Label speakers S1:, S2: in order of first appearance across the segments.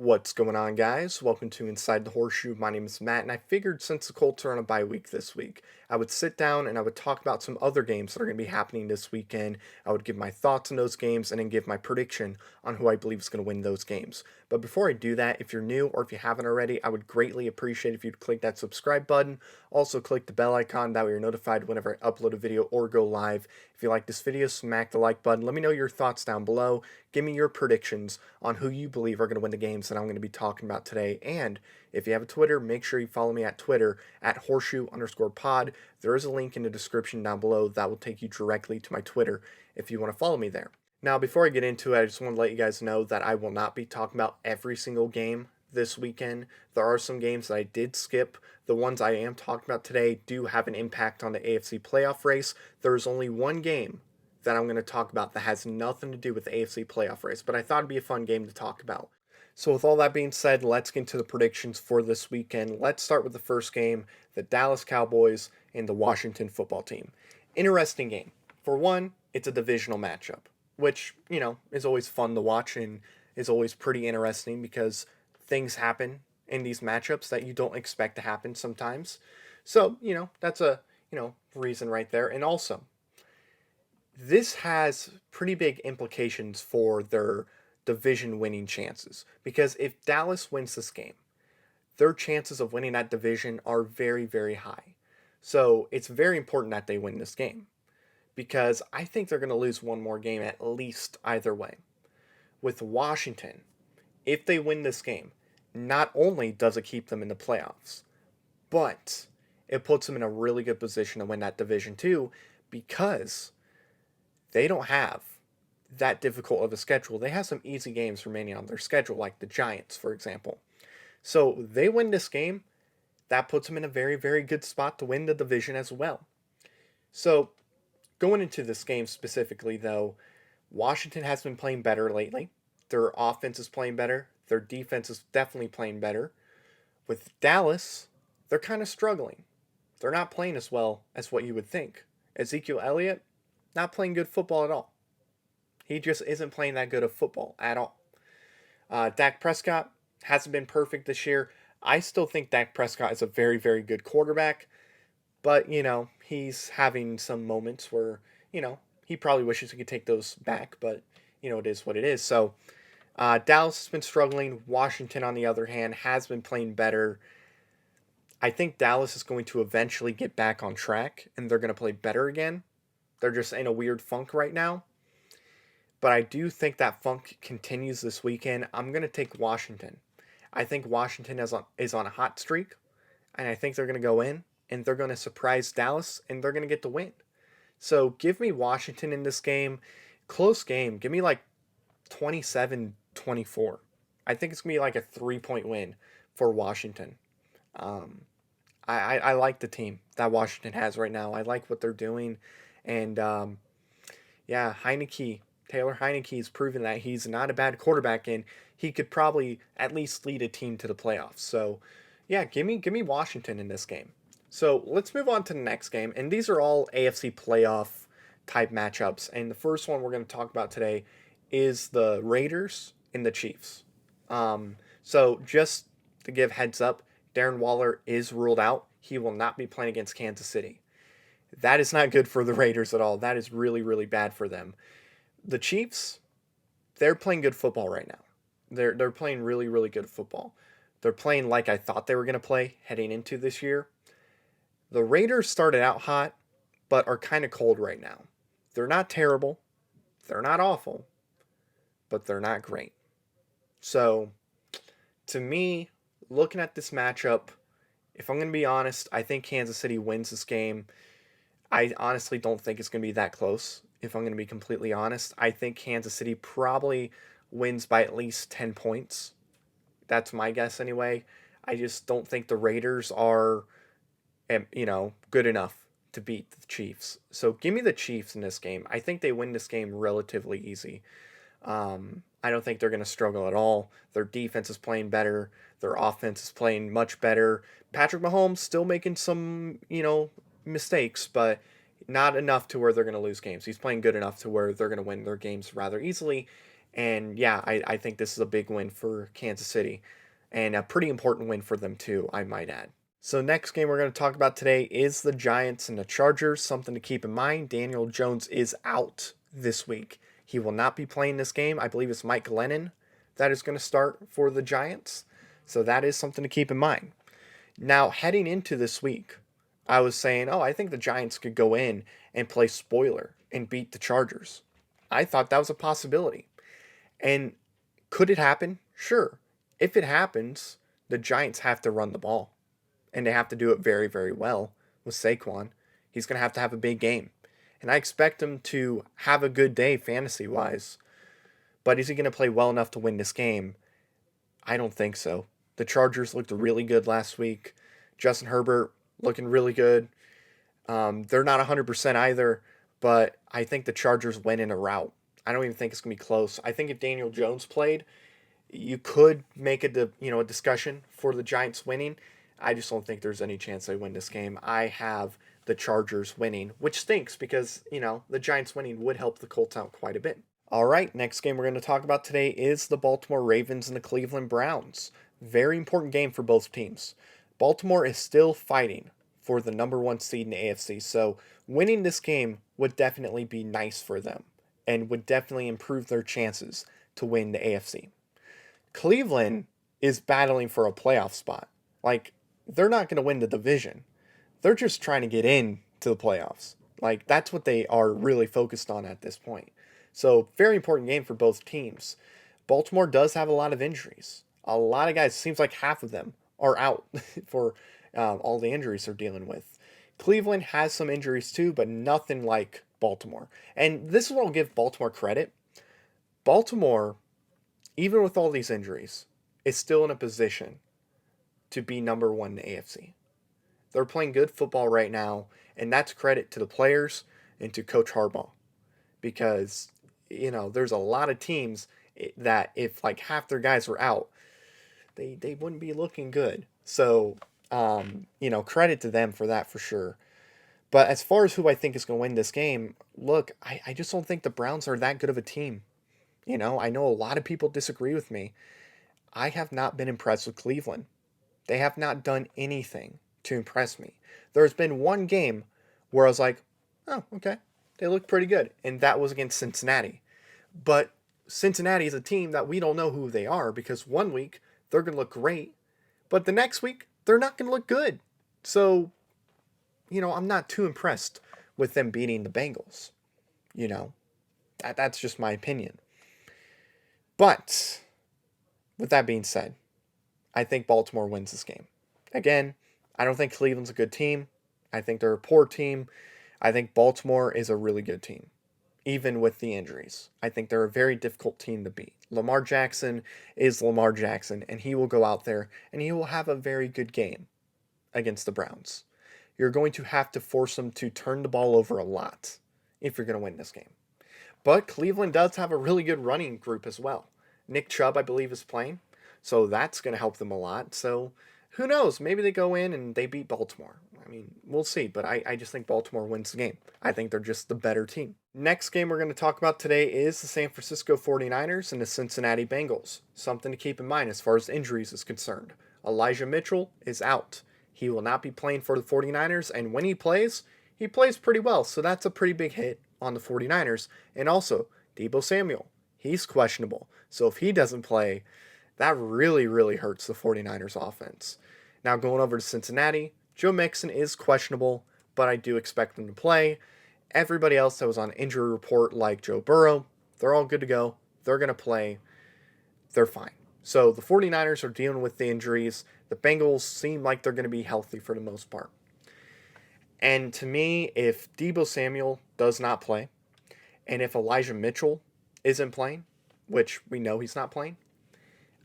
S1: What's going on, guys? Welcome to Inside the Horseshoe. My name is Matt, and I figured since the Colts are on a bye week this week, I would sit down and I would talk about some other games that are going to be happening this weekend. I would give my thoughts on those games and then give my prediction on who I believe is going to win those games. But before I do that, if you're new or if you haven't already, I would greatly appreciate if you'd click that subscribe button. Also, click the bell icon. That way you're notified whenever I upload a video or go live. If you like this video, smack the like button. Let me know your thoughts down below. Give me your predictions on who you believe are going to win the games that I'm going to be talking about today. And if you have a Twitter, make sure you follow me at Twitter at horseshoe_pod. There is a link in the description down below that will take you directly to my Twitter if you want to follow me there. Now, before I get into it, I just want to let you guys know that I will not be talking about every single game this weekend. There are some games that I did skip. The ones I am talking about today do have an impact on the AFC playoff race. There is only one game that I'm going to talk about that has nothing to do with the AFC playoff race, but I thought it'd be a fun game to talk about. So with all that being said, let's get into the predictions for this weekend. Let's start with the first game, the Dallas Cowboys and the Washington football team. Interesting game. For one, it's a divisional matchup, which, is always fun to watch and is always pretty interesting because things happen in these matchups that you don't expect to happen sometimes. So, that's a, reason right there. And also, this has pretty big implications for their division winning chances because if Dallas wins this game, their chances of winning that division are very, very high. So it's very important that they win this game because I think they're going to lose one more game at least either way. With Washington, if they win this game, not only does it keep them in the playoffs, but it puts them in a really good position to win that division too because they don't have that difficult of a schedule. They have some easy games remaining on their schedule, like the Giants, for example. So they win this game, that puts them in a very, very good spot to win the division as well. So going into this game specifically, though, Washington has been playing better lately. Their offense is playing better. Their defense is definitely playing better. With Dallas, they're kind of struggling. They're not playing as well as what you would think. Ezekiel Elliott, not playing good football at all. He just isn't playing that good of football at all. Dak Prescott hasn't been perfect this year. I still think Dak Prescott is a very, very good quarterback. But, he's having some moments where, he probably wishes he could take those back. But, it is what it is. So, Dallas has been struggling. Washington, on the other hand, has been playing better. I think Dallas is going to eventually get back on track. And they're going to play better again. They're just in a weird funk right now. But I do think that funk continues this weekend. I'm going to take Washington. I think Washington is on a hot streak. And I think they're going to go in. And they're going to surprise Dallas. And they're going to get the win. So give me Washington in this game. Close game. Give me like 27-24. I think it's going to be like a 3-point win for Washington. I like the team that Washington has right now. I like what they're doing. And yeah, Taylor Heineke has proven that he's not a bad quarterback, and he could probably at least lead a team to the playoffs. So, yeah, give me Washington in this game. So let's move on to the next game, and these are all AFC playoff type matchups. And the first one we're going to talk about today is the Raiders and the Chiefs. So just to give heads up, Darren Waller is ruled out. He will not be playing against Kansas City. That is not good for the Raiders at all. That is really, really bad for them. The Chiefs, they're playing good football right now. They're playing really, really good football. They're playing like I thought they were going to play heading into this year. The Raiders started out hot, but are kind of cold right now. They're not terrible. They're not awful. But they're not great. So, to me, looking at this matchup, if I'm going to be honest, I think Kansas City wins this game. I honestly don't think it's going to be that close, if I'm going to be completely honest. I think Kansas City probably wins by at least 10 points. That's my guess anyway. I just don't think the Raiders are, good enough to beat the Chiefs. So give me the Chiefs in this game. I think they win this game relatively easy. I don't think they're going to struggle at all. Their defense is playing better. Their offense is playing much better. Patrick Mahomes still making some, mistakes, but not enough to where they're going to lose games. He's playing good enough to where they're going to win their games rather easily. And yeah, I think this is a big win for Kansas City and a pretty important win for them too, I might add. So next game we're going to talk about today is the Giants and the Chargers. Something to keep in mind, Daniel Jones is out this week. He will not be playing this game. I believe it's Mike Glennon that is going to start for the Giants. So that is something to keep in mind. Now, heading into this week, I was saying, oh, I think the Giants could go in and play spoiler and beat the Chargers. I thought that was a possibility. And could it happen? Sure. If it happens, the Giants have to run the ball. And they have to do it very, very well with Saquon. He's going to have a big game. And I expect him to have a good day fantasy wise. But is he going to play well enough to win this game? I don't think so. The Chargers looked really good last week. Justin Herbert looking really good. They're not 100% either, but I think the Chargers win in a rout. I don't even think it's going to be close. I think if Daniel Jones played, you could make a discussion for the Giants winning. I just don't think there's any chance they win this game. I have the Chargers winning, which stinks because, the Giants winning would help the Colts out quite a bit. All right, next game we're going to talk about today is the Baltimore Ravens and the Cleveland Browns. Very important game for both teams. Baltimore is still fighting for the number one seed in the AFC, so winning this game would definitely be nice for them and would definitely improve their chances to win the AFC. Cleveland is battling for a playoff spot. Like, they're not going to win the division. They're just trying to get in to the playoffs. Like, that's what they are really focused on at this point. So, very important game for both teams. Baltimore does have a lot of injuries. A lot of guys, seems like half of them are out for all the injuries they're dealing with. Cleveland has some injuries too, but nothing like Baltimore. And this is what I'll give Baltimore credit. Baltimore, even with all these injuries, is still in a position to be number one in the AFC. They're playing good football right now, and that's credit to the players and to Coach Harbaugh. Because, there's a lot of teams that if like half their guys were out, they wouldn't be looking good. So, credit to them for that for sure. But as far as who I think is going to win this game, look, I just don't think the Browns are that good of a team. I know a lot of people disagree with me. I have not been impressed with Cleveland. They have not done anything to impress me. There's been one game where I was like, oh, okay, they look pretty good. And that was against Cincinnati. But Cincinnati is a team that we don't know who they are because one week they're going to look great, but the next week they're not going to look good. So, I'm not too impressed with them beating the Bengals. That's just my opinion. But with that being said, I think Baltimore wins this game. Again, I don't think Cleveland's a good team. I think they're a poor team. I think Baltimore is a really good team, even with the injuries. I think they're a very difficult team to beat. Lamar Jackson is Lamar Jackson, and he will go out there and he will have a very good game against the Browns. You're going to have to force them to turn the ball over a lot if you're going to win this game. But Cleveland does have a really good running group as well. Nick Chubb, I believe, is playing, so that's going to help them a lot. So who knows? Maybe they go in and they beat Baltimore. I mean, we'll see, but I just think Baltimore wins the game. I think they're just the better team. Next game we're going to talk about today is the San Francisco 49ers and the Cincinnati Bengals. Something to keep in mind as far as injuries is concerned. Elijah Mitchell is out. He will not be playing for the 49ers, and when he plays pretty well, so that's a pretty big hit on the 49ers. And also, Deebo Samuel, he's questionable. So if he doesn't play, that really, really hurts the 49ers offense. Now going over to Cincinnati, Joe Mixon is questionable, but I do expect him to play. Everybody else that was on injury report, like Joe Burrow, they're all good to go. They're going to play. They're fine. So the 49ers are dealing with the injuries. The Bengals seem like they're going to be healthy for the most part. And to me, if Deebo Samuel does not play, and if Elijah Mitchell isn't playing, which we know he's not playing,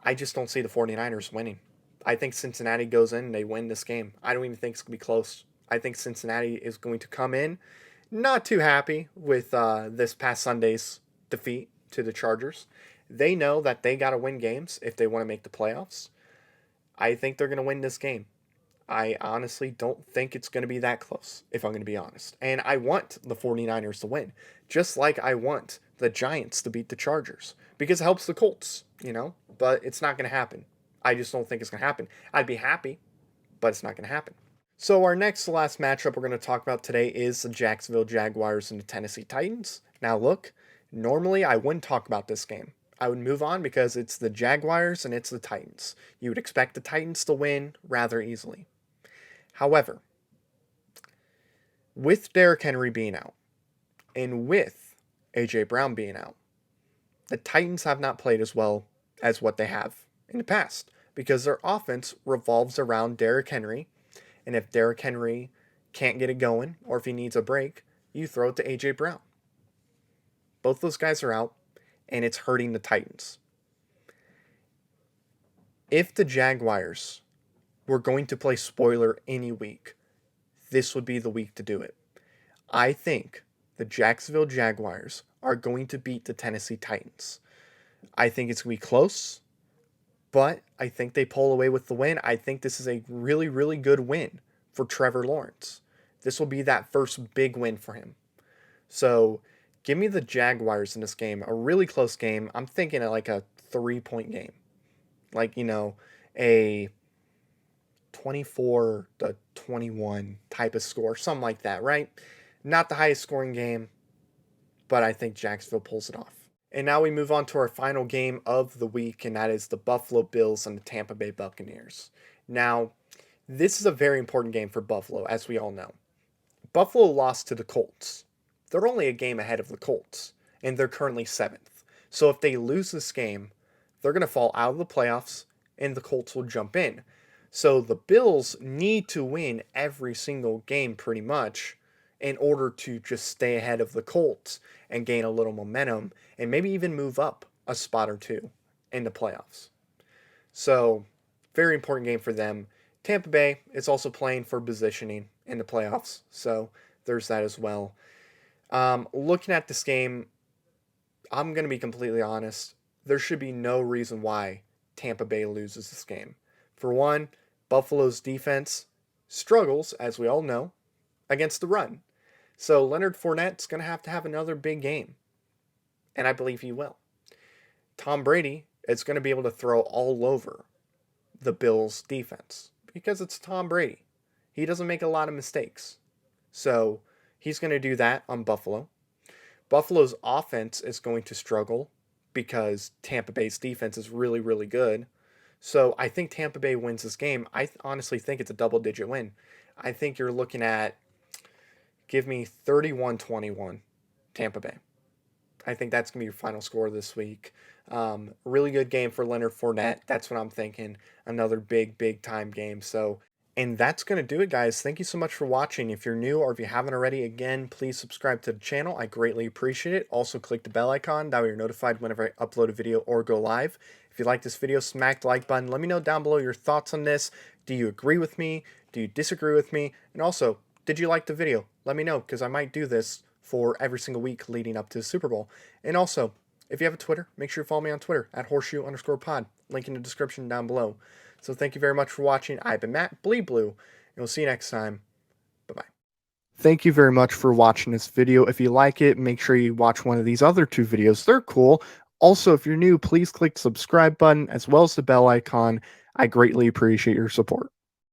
S1: I just don't see the 49ers winning. I think Cincinnati goes in and they win this game. I don't even think it's going to be close. I think Cincinnati is going to come in not too happy with this past Sunday's defeat to the Chargers. They know that they got to win games if they want to make the playoffs. I think they're going to win this game. I honestly don't think it's going to be that close, if I'm going to be honest. And I want the 49ers to win, just like I want the Giants to beat the Chargers, because it helps the Colts, but it's not going to happen. I just don't think it's going to happen. I'd be happy, but it's not going to happen. So, our next to last matchup we're going to talk about today is the Jacksonville Jaguars and the Tennessee Titans. Now, look, normally I wouldn't talk about this game. I would move on because it's the Jaguars and it's the Titans. You would expect the Titans to win rather easily. However, with Derrick Henry being out and with A.J. Brown being out, the Titans have not played as well as what they have in the past because their offense revolves around Derrick Henry. And if Derrick Henry can't get it going or if he needs a break, you throw it to A.J. Brown. Both those guys are out, and it's hurting the Titans. If the Jaguars were going to play spoiler any week, this would be the week to do it. I think the Jacksonville Jaguars are going to beat the Tennessee Titans. I think it's going to be close, but I think they pull away with the win. I think this is a really, really good win for Trevor Lawrence. This will be that first big win for him. So give me the Jaguars in this game, a really close game. I'm thinking of like a 3-point game. Like, a 24-21 type of score, something like that, right? Not the highest scoring game, but I think Jacksonville pulls it off. And now we move on to our final game of the week, and that is the Buffalo Bills and the Tampa Bay Buccaneers. Now, this is a very important game for Buffalo, as we all know. Buffalo lost to the Colts. They're only a game ahead of the Colts, and they're currently 7th. So if they lose this game, they're going to fall out of the playoffs, and the Colts will jump in. So the Bills need to win every single game pretty much in order to just stay ahead of the Colts and gain a little momentum and maybe even move up a spot or two in the playoffs. So, very important game for them. Tampa Bay is also playing for positioning in the playoffs, so there's that as well. Looking at this game, I'm going to be completely honest. There should be no reason why Tampa Bay loses this game. For one, Buffalo's defense struggles, as we all know, against the run. So Leonard Fournette's going to have another big game, and I believe he will. Tom Brady is going to be able to throw all over the Bills' defense because it's Tom Brady. He doesn't make a lot of mistakes. So he's going to do that on Buffalo. Buffalo's offense is going to struggle because Tampa Bay's defense is really, really good. So I think Tampa Bay wins this game. I honestly think it's a double-digit win. I think you're looking at, give me 31-21 Tampa Bay. I think that's going to be your final score this week. Really good game for Leonard Fournette. That's what I'm thinking. Another big, big time game. And that's going to do it, guys. Thank you so much for watching. If you're new or if you haven't already, again, please subscribe to the channel. I greatly appreciate it. Also, click the bell icon. That way you're notified whenever I upload a video or go live. If you like this video, smack the like button. Let me know down below your thoughts on this. Do you agree with me? Do you disagree with me? And also, did you like the video? Let me know, because I might do this for every single week leading up to the Super Bowl. And also, if you have a Twitter, make sure you follow me on Twitter at @horseshoe_pod. Link in the description down below. So thank you very much for watching. I've been Matt, Bleed Blue, and we'll see you next time. Bye-bye. Thank you very much for watching this video. If you like it, make sure you watch one of these other 2 videos. They're cool. Also, if you're new, please click the subscribe button as well as the bell icon. I greatly appreciate your support.